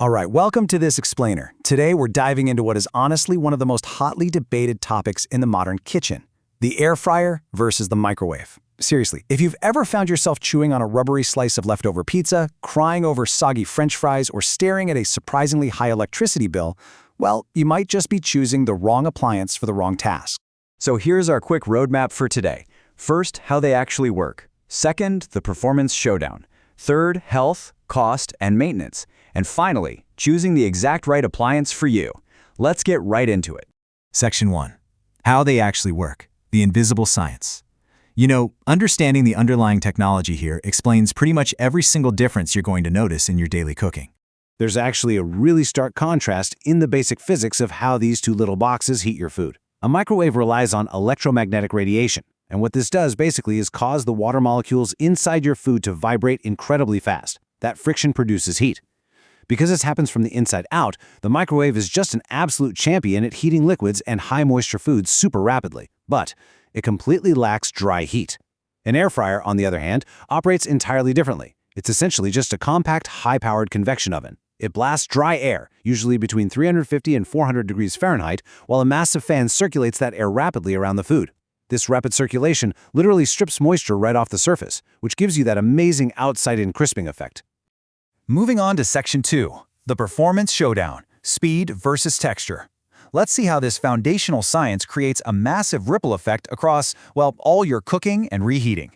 All right, welcome to this explainer. Today we're diving into what is honestly one of the most hotly debated topics in the modern kitchen, the air fryer versus the microwave. Seriously, if you've ever found yourself chewing on a rubbery slice of leftover pizza, crying over soggy French fries, or staring at a surprisingly high electricity bill, well, you might just be choosing the wrong appliance for the wrong task. So here's our quick roadmap for today. First, how they actually work. Second, the performance showdown. Third, health, cost, and maintenance. And finally, choosing the exact right appliance for you. Let's get right into it. Section 1. How they actually work. The invisible science. You know, understanding the underlying technology here explains pretty much every single difference you're going to notice in your daily cooking. There's actually a really stark contrast in the basic physics of how these two little boxes heat your food. A microwave relies on electromagnetic radiation, and what this does basically is cause the water molecules inside your food to vibrate incredibly fast. That friction produces heat. Because this happens from the inside out, the microwave is just an absolute champion at heating liquids and high-moisture foods super rapidly, but it completely lacks dry heat. An air fryer, on the other hand, operates entirely differently. It's essentially just a compact, high-powered convection oven. It blasts dry air, usually between 350 and 400 degrees Fahrenheit, while a massive fan circulates that air rapidly around the food. This rapid circulation literally strips moisture right off the surface, which gives you that amazing outside-in crisping effect. Moving on to Section 2, the performance showdown, speed versus texture. Let's see how this foundational science creates a massive ripple effect across, well, all your cooking and reheating.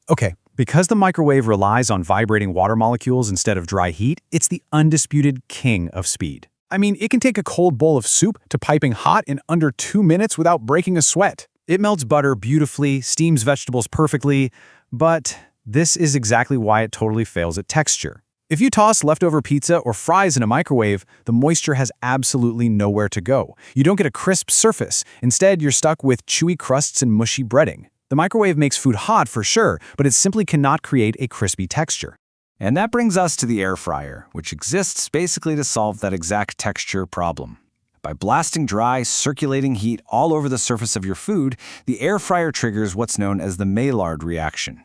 Okay, because the microwave relies on vibrating water molecules instead of dry heat, it's the undisputed king of speed. I mean, it can take a cold bowl of soup to piping hot in under 2 minutes without breaking a sweat. It melts butter beautifully, steams vegetables perfectly, but this is exactly why it totally fails at texture. If you toss leftover pizza or fries in a microwave, the moisture has absolutely nowhere to go. You don't get a crisp surface. Instead, you're stuck with chewy crusts and mushy breading. The microwave makes food hot for sure, but it simply cannot create a crispy texture. And that brings us to the air fryer, which exists basically to solve that exact texture problem. By blasting dry, circulating heat all over the surface of your food, the air fryer triggers what's known as the Maillard reaction.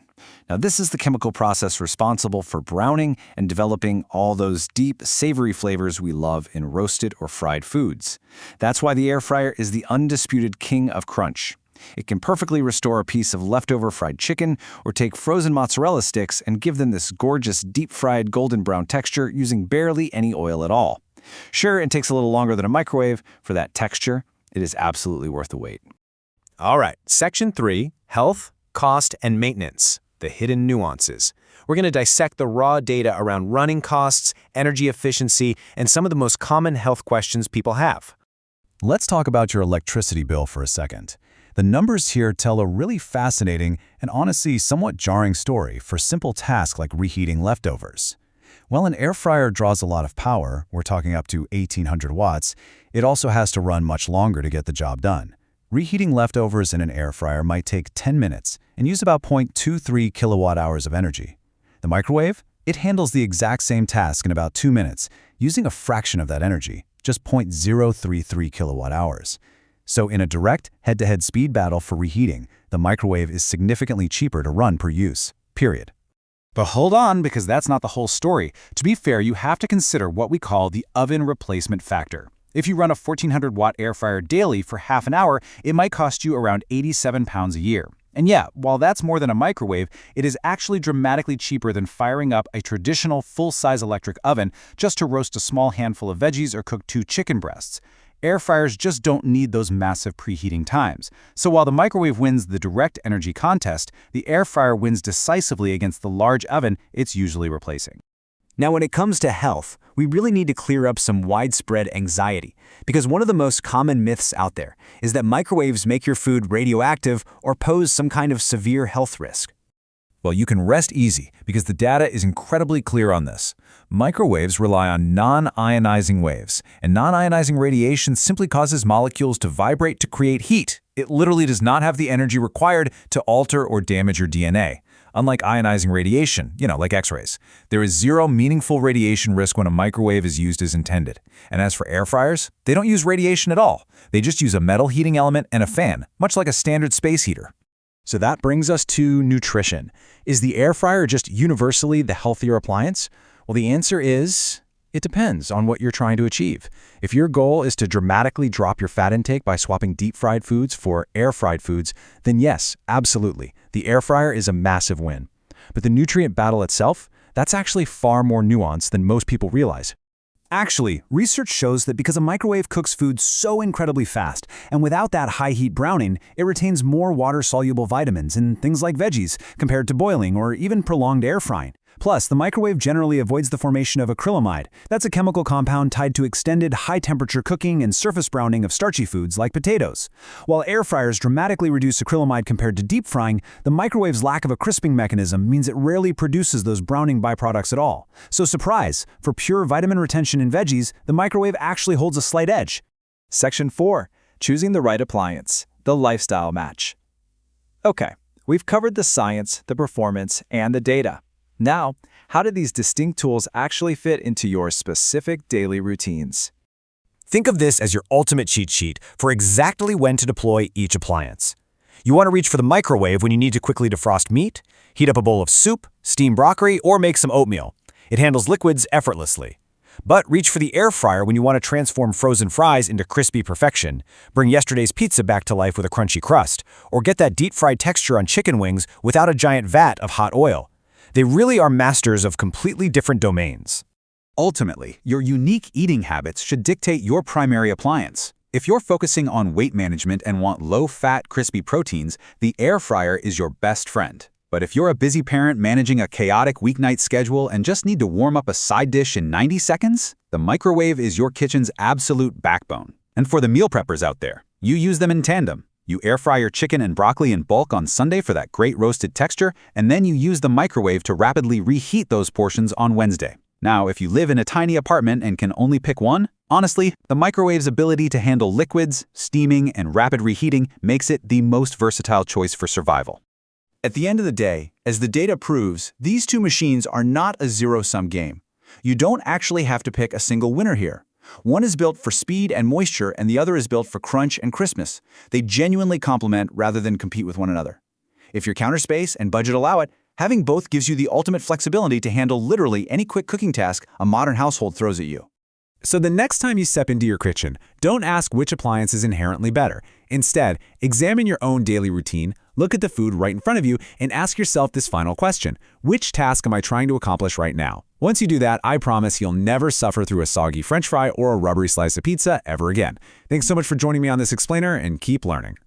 Now, this is the chemical process responsible for browning and developing all those deep, savory flavors we love in roasted or fried foods. That's why the air fryer is the undisputed king of crunch. It can perfectly restore a piece of leftover fried chicken or take frozen mozzarella sticks and give them this gorgeous deep-fried golden brown texture using barely any oil at all. Sure, it takes a little longer than a microwave. For that texture, it is absolutely worth the wait. All right, Section 3, Health, Cost, and Maintenance. The hidden nuances. We're going to dissect the raw data around running costs, energy efficiency, and some of the most common health questions people have. Let's talk about your electricity bill for a second. The numbers here tell a really fascinating and honestly somewhat jarring story for simple tasks like reheating leftovers. While an air fryer draws a lot of power, we're talking up to 1800 watts, it also has to run much longer to get the job done. Reheating leftovers in an air fryer might take 10 minutes and use about 0.23 kilowatt-hours of energy. The microwave? It handles the exact same task in about 2 minutes, using a fraction of that energy, just 0.033 kilowatt-hours. So in a direct, head-to-head speed battle for reheating, the microwave is significantly cheaper to run per use, period. But hold on, because that's not the whole story. To be fair, you have to consider what we call the oven replacement factor. If you run a 1400-watt air fryer daily for half an hour, it might cost you around £87 a year. And yeah, while that's more than a microwave, it is actually dramatically cheaper than firing up a traditional full-size electric oven just to roast a small handful of veggies or cook 2 chicken breasts. Air fryers just don't need those massive preheating times. So while the microwave wins the direct energy contest, the air fryer wins decisively against the large oven it's usually replacing. Now, when it comes to health, we really need to clear up some widespread anxiety, because one of the most common myths out there is that microwaves make your food radioactive or pose some kind of severe health risk. Well, you can rest easy because the data is incredibly clear on this. Microwaves rely on non-ionizing waves, and non-ionizing radiation simply causes molecules to vibrate to create heat. It literally does not have the energy required to alter or damage your DNA. Unlike ionizing radiation, like X-rays, there is zero meaningful radiation risk when a microwave is used as intended. And as for air fryers, they don't use radiation at all. They just use a metal heating element and a fan, much like a standard space heater. So that brings us to nutrition. Is the air fryer just universally the healthier appliance? Well, the answer is It depends on what you're trying to achieve. If your goal is to dramatically drop your fat intake by swapping deep-fried foods for air-fried foods, then yes, absolutely, the air fryer is a massive win. But the nutrient battle itself, that's actually far more nuanced than most people realize. Actually, research shows that because a microwave cooks food so incredibly fast, and without that high-heat browning, it retains more water-soluble vitamins in things like veggies compared to boiling or even prolonged air frying. Plus, the microwave generally avoids the formation of acrylamide. That's a chemical compound tied to extended high-temperature cooking and surface browning of starchy foods like potatoes. While air fryers dramatically reduce acrylamide compared to deep frying, the microwave's lack of a crisping mechanism means it rarely produces those browning byproducts at all. So surprise, for pure vitamin retention in veggies, the microwave actually holds a slight edge. Section 4. Choosing the right appliance. The lifestyle match. Okay, we've covered the science, the performance, and the data. Now, how do these distinct tools actually fit into your specific daily routines? Think of this as your ultimate cheat sheet for exactly when to deploy each appliance. You want to reach for the microwave when you need to quickly defrost meat, heat up a bowl of soup, steam broccoli, or make some oatmeal. It handles liquids effortlessly. But reach for the air fryer when you want to transform frozen fries into crispy perfection, bring yesterday's pizza back to life with a crunchy crust, or get that deep-fried texture on chicken wings without a giant vat of hot oil. They really are masters of completely different domains. Ultimately, your unique eating habits should dictate your primary appliance. If you're focusing on weight management and want low-fat, crispy proteins, the air fryer is your best friend. But if you're a busy parent managing a chaotic weeknight schedule and just need to warm up a side dish in 90 seconds, the microwave is your kitchen's absolute backbone. And for the meal preppers out there, you use them in tandem. You air fry your chicken and broccoli in bulk on Sunday for that great roasted texture, and then you use the microwave to rapidly reheat those portions on Wednesday. Now, if you live in a tiny apartment and can only pick one, honestly, the microwave's ability to handle liquids, steaming, and rapid reheating makes it the most versatile choice for survival. At the end of the day, as the data proves, these two machines are not a zero-sum game. You don't actually have to pick a single winner here. One is built for speed and moisture, and the other is built for crunch and crispness. They genuinely complement rather than compete with one another. If your counter space and budget allow it, having both gives you the ultimate flexibility to handle literally any quick cooking task a modern household throws at you. So the next time you step into your kitchen, don't ask which appliance is inherently better. Instead, examine your own daily routine, look at the food right in front of you, and ask yourself this final question: which task am I trying to accomplish right now? Once you do that, I promise you'll never suffer through a soggy French fry or a rubbery slice of pizza ever again. Thanks so much for joining me on this explainer, and keep learning.